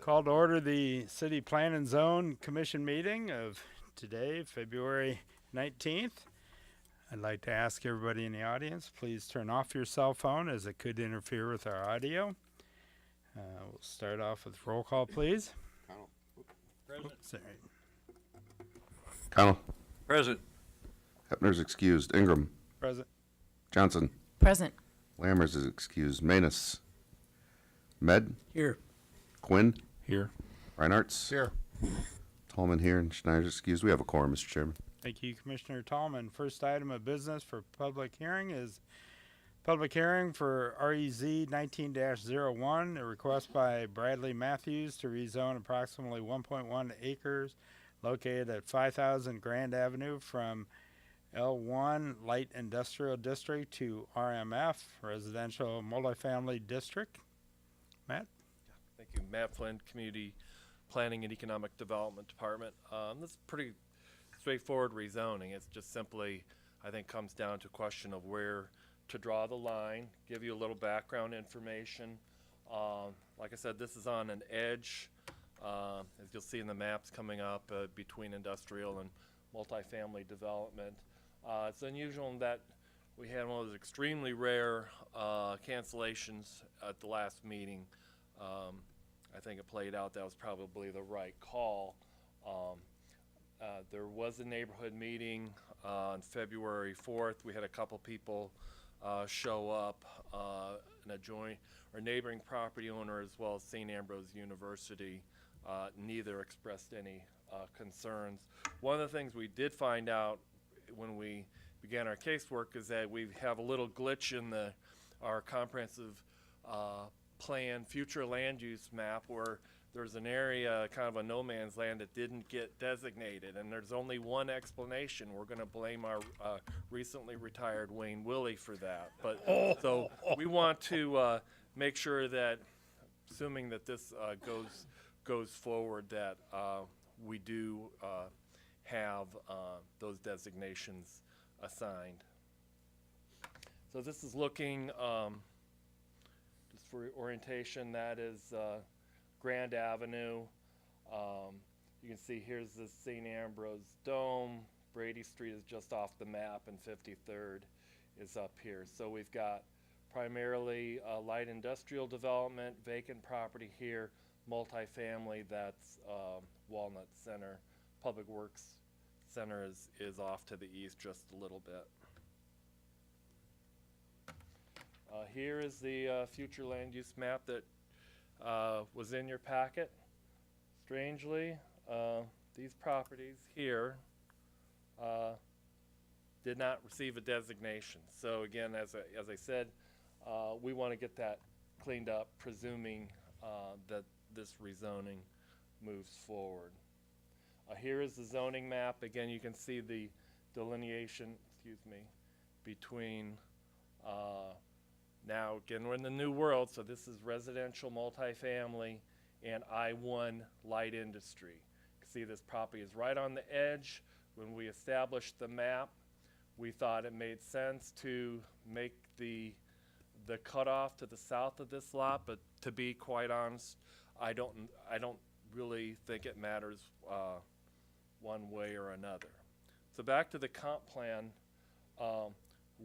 Call to order the City Plan and Zone Commission meeting of today, February 19th. I'd like to ask everybody in the audience, please turn off your cell phone as it could interfere with our audio. We'll start off with roll call, please. Connell. Present. Sorry. Connell. Present. Hepner's excused. Ingram. Present. Johnson. Present. Lammers is excused. Manus. Med. Here. Quinn. Here. Reinhart's. Here. Tallman here, and Schneider's excused. We have a quorum, Mr. Chairman. Thank you, Commissioner Tallman. First item of business for public hearing is public hearing for REZ 19-01, a request by Bradley Matthews to rezone approximately 1.1 acres located at 5000 Grand Avenue from L1 Light Industrial District to RMF Residential Multifamily District. Matt? Thank you. Matt Flynn, Community Planning and Economic Development Department. This is pretty straightforward rezoning. It's just simply, I think, comes down to a question of where to draw the line, give you a little background information. Like I said, this is on an edge, as you'll see in the maps coming up, between industrial and multifamily development. It's unusual in that we had one of those extremely rare cancellations at the last meeting. I think it played out that was probably the right call. There was a neighborhood meeting on February 4th. We had a couple people show up, an adjoining or neighboring property owner as well as St. Ambrose University. Neither expressed any concerns. One of the things we did find out when we began our casework is that we have a little glitch in our comprehensive plan future land use map where there's an area, kind of a no man's land, that didn't get designated, and there's only one explanation. We're going to blame our recently retired Wayne Willie for that. But so we want to make sure that, assuming that this goes forward, that we do have those designations assigned. So this is looking, just for orientation, that is Grand Avenue. You can see here's the St. Ambrose Dome. Brady Street is just off the map, and 53rd is up here. So we've got primarily light industrial development, vacant property here, multifamily, that's Walnut Center. Public Works Center is off to the east just a little bit. Here is the future land use map that was in your packet. Strangely, these properties here did not receive a designation. So again, as I said, we want to get that cleaned up, presuming that this rezoning moves forward. Here is the zoning map. Again, you can see the delineation, between now, again, we're in the new world, so this is residential multifamily and I-1 light industry. You can see this property is right on the edge. When we established the map, we thought it made sense to make the cutoff to the south of this lot, but to be quite honest, I don't really think it matters one way or another. So back to the comp plan,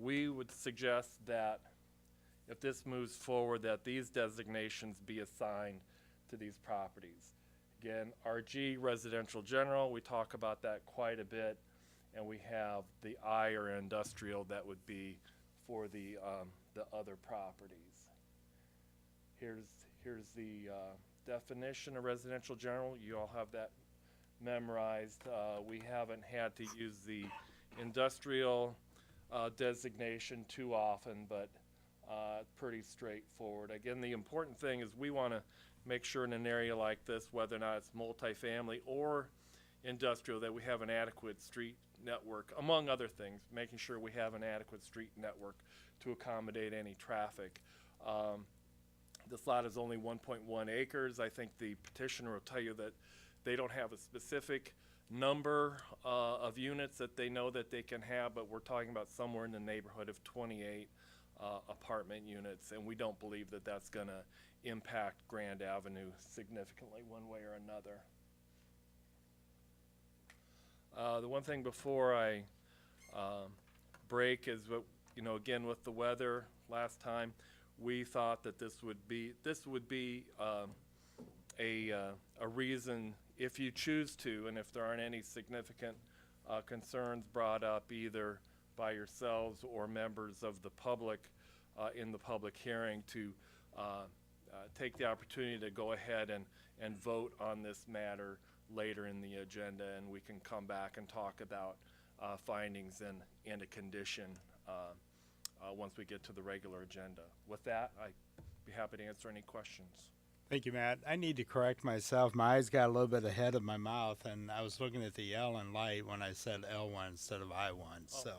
we would suggest that if this moves forward, that these designations be assigned to these properties. Again, RG, residential general, we talk about that quite a bit, and we have the I or industrial that would be for the other properties. Here's the definition of residential general. You all have that memorized. We haven't had to use the industrial designation too often, but pretty straightforward. Again, the important thing is we want to make sure in an area like this, whether or not it's multifamily or industrial, that we have an adequate street network, among other things, making sure we have an adequate street network to accommodate any traffic. This lot is only 1.1 acres. I think the petitioner will tell you that they don't have a specific number of units that they know that they can have, but we're talking about somewhere in the neighborhood of 28 apartment units, and we don't believe that that's going to impact Grand Avenue significantly one way or another. The one thing before I break is what, again, with the weather last time, we thought that this would be a reason, if you choose to, and if there aren't any significant concerns brought up either by yourselves or members of the public in the public hearing, to take the opportunity to go ahead and vote on this matter later in the agenda, and we can come back and talk about findings and a condition once we get to the regular agenda. With that, I'd be happy to answer any questions. Thank you, Matt. I need to correct myself. My eyes got a little bit ahead of my mouth, and I was looking at the L in light when I said L1 instead of I1, so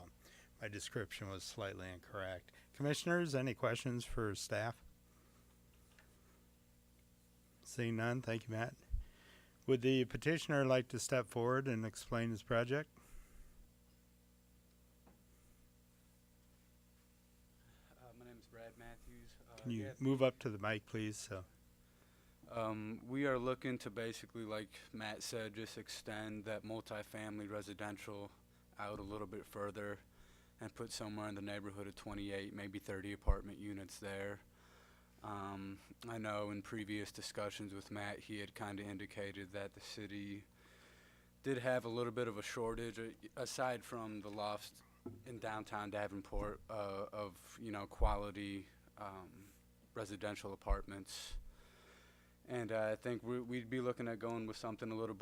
my description was slightly incorrect. Commissioners, any questions for staff? Seeing none, thank you, Matt. Would the petitioner like to step forward and explain his project? My name is Brad Matthews. Can you move up to the mic, please? So. We are looking to basically, like Matt said, just extend that multifamily residential out a little bit further and put somewhere in the neighborhood of 28, maybe 30 apartment units there. I know in previous discussions with Matt, he had kind of indicated that the city did have a little bit of a shortage, aside from the lofts in downtown Davenport, of quality residential apartments. And I think we'd be looking at going with something a little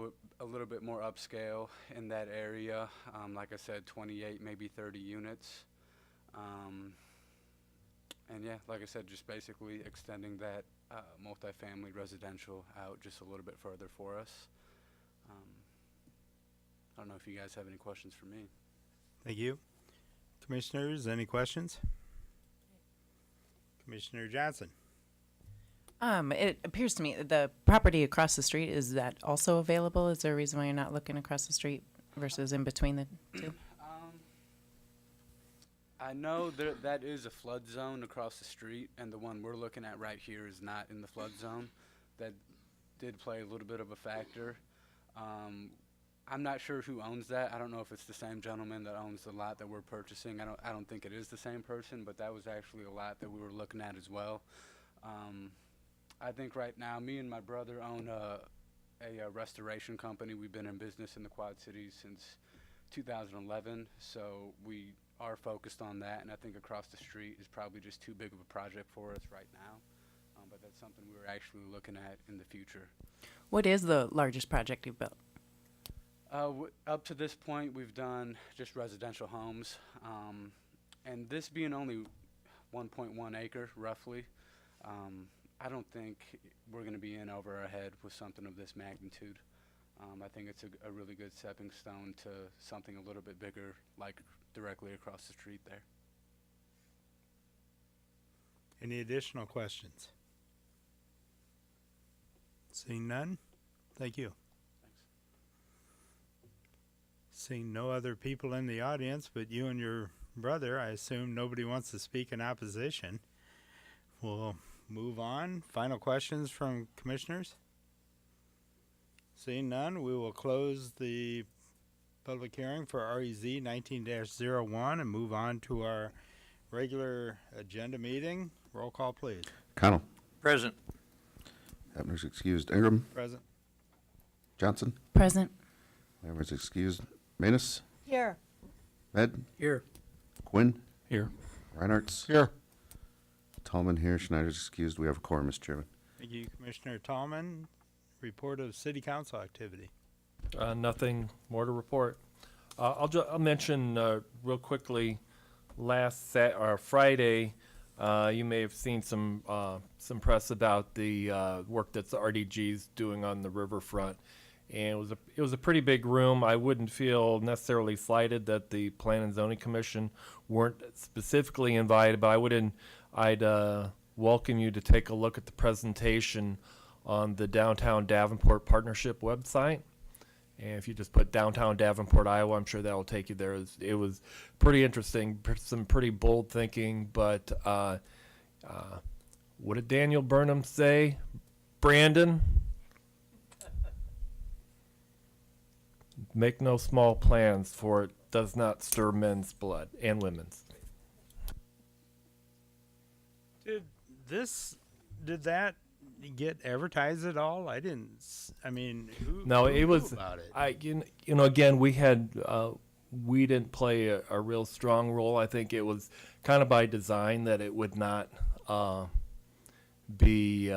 bit more upscale in that area. Like I said, 28, maybe 30 units. And yeah, like I said, just basically extending that multifamily residential out just a little bit further for us. I don't know if you guys have any questions for me. Thank you. Commissioners, any questions? Commissioner Johnson. It appears to me that the property across the street, is that also available? Is there a reason why you're not looking across the street versus in between the two? I know that is a flood zone across the street, and the one we're looking at right here is not in the flood zone. That did play a little bit of a factor. I'm not sure who owns that. I don't know if it's the same gentleman that owns the lot that we're purchasing. I don't think it is the same person, but that was actually a lot that we were looking at as well. I think right now, me and my brother own a restoration company. We've been in business in the Quad Cities since 2011, so we are focused on that, and I think across the street is probably just too big of a project for us right now, but that's something we're actually looking at in the future. What is the largest project you've built? Up to this point, we've done just residential homes, and this being only 1.1 acre, roughly, I don't think we're going to be in over our head with something of this magnitude. I think it's a really good stepping stone to something a little bit bigger, like directly across the street there. Any additional questions? Seeing none, thank you. Thanks. Seeing no other people in the audience but you and your brother, I assume nobody wants to speak in opposition. We'll move on. Final questions from commissioners? Seeing none, we will close the public hearing for REZ 19-01 and move on to our regular agenda meeting. Roll call, please. Connell. Present. Ebner's excused. Ingram. Present. Johnson. Present. Lammer's excused. Manus. Here. Med. Here. Quinn. Here. Reinhart's. Here. Tallman here. Schneider's excused. We have a quorum, Mr. Chairman. Thank you, Commissioner Tallman. Report of city council activity. Nothing more to report. I'll mention real quickly. Friday, you may have seen some press about the work that's the RDG's doing on the riverfront, and it was a pretty big room. I wouldn't feel necessarily slighted that the Plan and Zoning Commission weren't specifically invited, but I'd welcome you to take a look at the presentation on the Downtown Davenport Partnership website. And if you just put downtown Davenport, Iowa, I'm sure that will take you there. It was pretty interesting, some pretty bold thinking. But what did Daniel Burnham say? Brandon, make no small plans, for it does not stir men's blood and women's. Did that get advertised at all? I didn't. I mean, No, who it knew was. about it. You know, again, we didn't play a real strong role. I think it was kind of by design that it would not be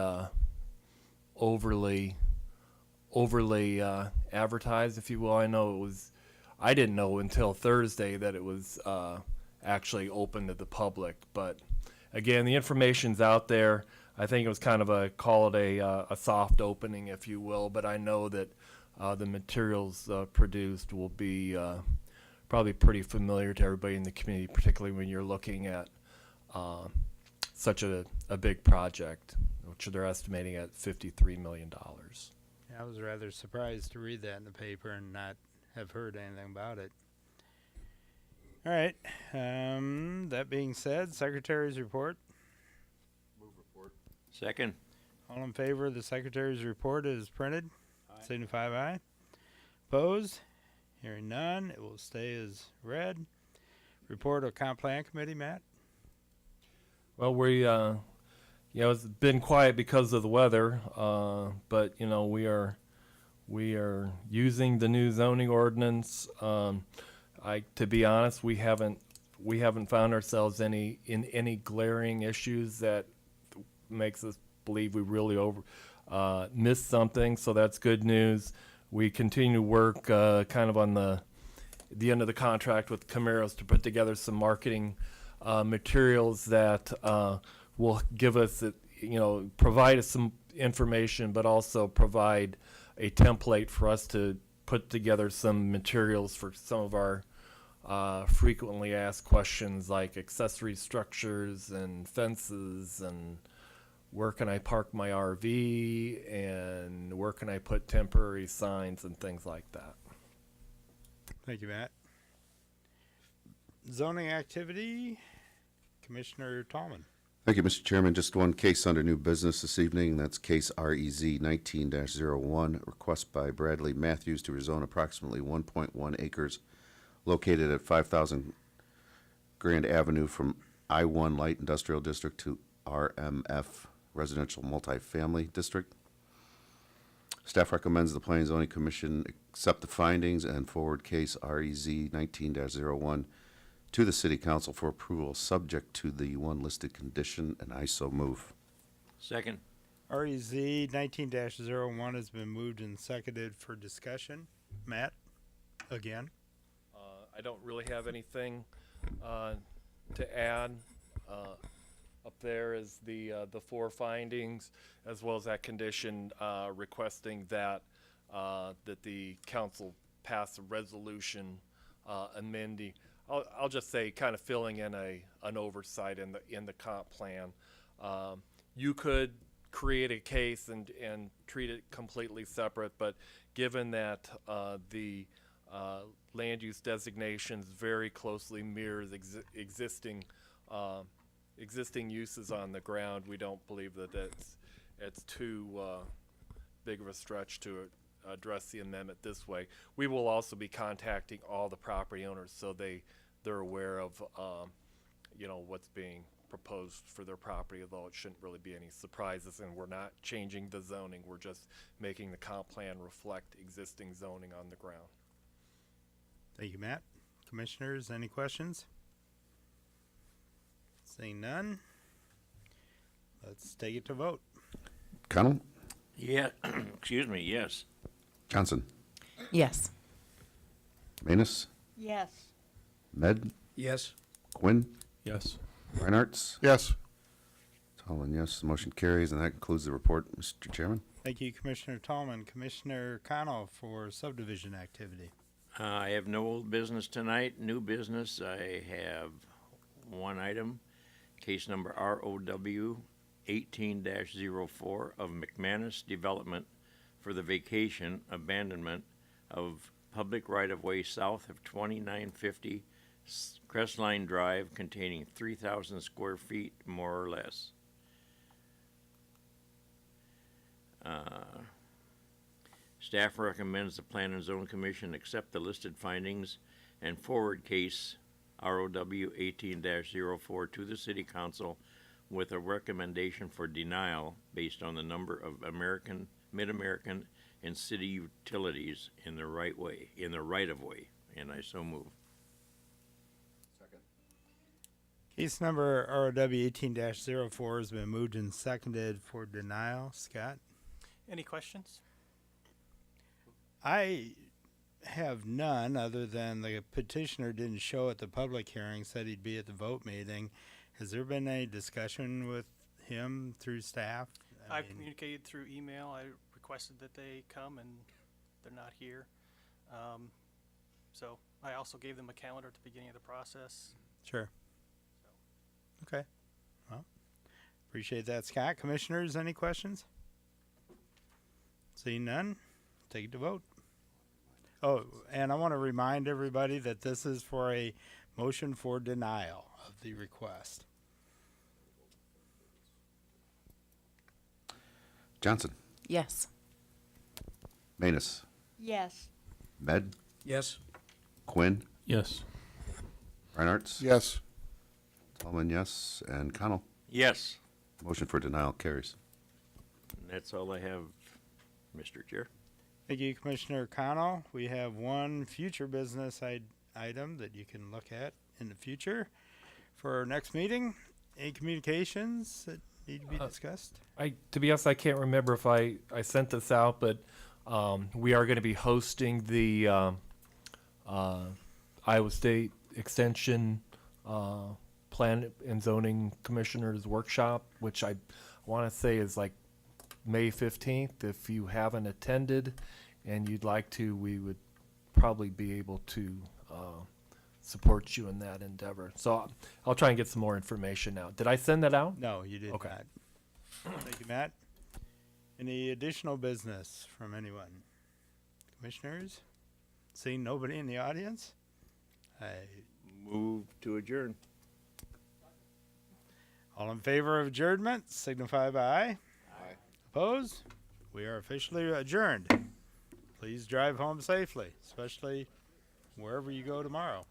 overly advertised, if you will. I know it was. I didn't know until Thursday that it was actually open to the public. But again, the information's out there. I think it was kind of a soft opening, if you will. But I know that the materials produced will be probably pretty familiar to everybody in the community, particularly when you're looking at such a big project, which they're estimating at $53 million. I was rather surprised to read that in the paper and not have heard anything about it. All right. That being said, Secretary's report. Second. All in favor of the Secretary's report as printed, signify by aye. Opposed? Hearing none, it will stay as read. Report of Comp Plan Committee, Matt. Well, it's been quiet because of the weather, but we are using the new zoning ordinance. To be honest, we haven't found ourselves in any glaring issues that makes us believe we really missed something. So that's good news. We continue to work kind of on the end of the contract with Camaros to put together some marketing materials that will give us, provide us some information, but also provide a template for us to put together some materials for some of our frequently asked questions like accessory structures and fences and where can I park my RV and where can I put temporary signs and things like that. Thank you, Matt. Zoning activity, Commissioner Tallman. Thank you, Mr. Chairman. Just one case under new business this evening. That's case REZ 19-01, request by Bradley Matthews to rezone approximately 1.1 acres located at 5,000 Grand Avenue from I-1 Light Industrial District to RMF Residential Multifamily District. Staff recommends the Planning and Zoning Commission accept the findings and forward case REZ 19-01 to the City Council for approval, subject to the one listed condition, and I so move. Second. REZ 19-01 has been moved and seconded for discussion. Matt, again. I don't really have anything to add. Up there is the four findings, as well as that condition requesting that the council pass a resolution amending. I'll just say, kind of filling in an oversight in the comp plan. You could create a case and treat it completely separate, but given that the land use designations very closely mirrors existing uses on the ground, we don't believe that it's too big of a stretch to address the amendment this way. We will also be contacting all the property owners so they're aware of what's being proposed for their property, although it shouldn't really be any surprises, and we're not changing the zoning. We're just making the comp plan reflect existing zoning on the ground. Thank you, Matt. Commissioners, any questions? Seeing none, let's take it to vote. Connell? Yeah. Excuse me. Yes. Johnson? Yes. Manus? Yes. Med? Yes. Quinn? Yes. Reinhardt? Yes. Tallman, yes. The motion carries, and that concludes the report, Mr. Chairman. Thank you, Commissioner Tallman. Commissioner Connell for subdivision activity. I have no old business tonight. New business, I have one item. Case number ROW 18-04 of McManus Development for the vacation abandonment of public right-of-way south of 2950 Crestline Drive containing 3,000 square feet, more or less. Staff recommends the Plan and Zone Commission accept the listed findings and forward case ROW 18-04 to the City Council with a recommendation for denial based on the number of Mid-American and city utilities in the right of way, and I so move. Case number ROW 18-04 has been moved and seconded for denial. Scott? Any questions? I have none, other than the petitioner didn't show at the public hearing, said he'd be at the vote meeting. Has there been any discussion with him through staff? I've communicated through email. I requested that they come, and they're not here. So I also gave them a calendar at the beginning of the process. Sure. Okay. Well, appreciate that, Scott. Commissioners, any questions? Seeing none, take it to vote. Oh, and I want to remind everybody that this is for a motion for denial of the request. Johnson, Yes. Manus, Yes. Med, Yes. Quinn, Yes. Reinhardt. Yes. Tallman, yes, and Connell. Yes, Motion for denial carries. and that's all I have, Mr. Chair. Thank you, Commissioner Connell. We have one future business item that you can look at in the future for our next meeting. Any communications that need to be discussed? To be honest, I can't remember if I sent this out, but we are going to be hosting the Iowa State Extension Plan and Zoning Commissioners Workshop, which I want to say is like May 15th. If you haven't attended and you'd like to, we would probably be able to support you in that endeavor. So I'll try and get some more information out. Did I send that out? No, you did Okay. not. Thank you, Matt. Any additional business from anyone? Commissioners? Seeing nobody in the audience? Move to adjourn. All in favor of adjournment, signify by aye. Aye. Opposed? We are officially adjourned. Please drive home safely, especially wherever you go tomorrow.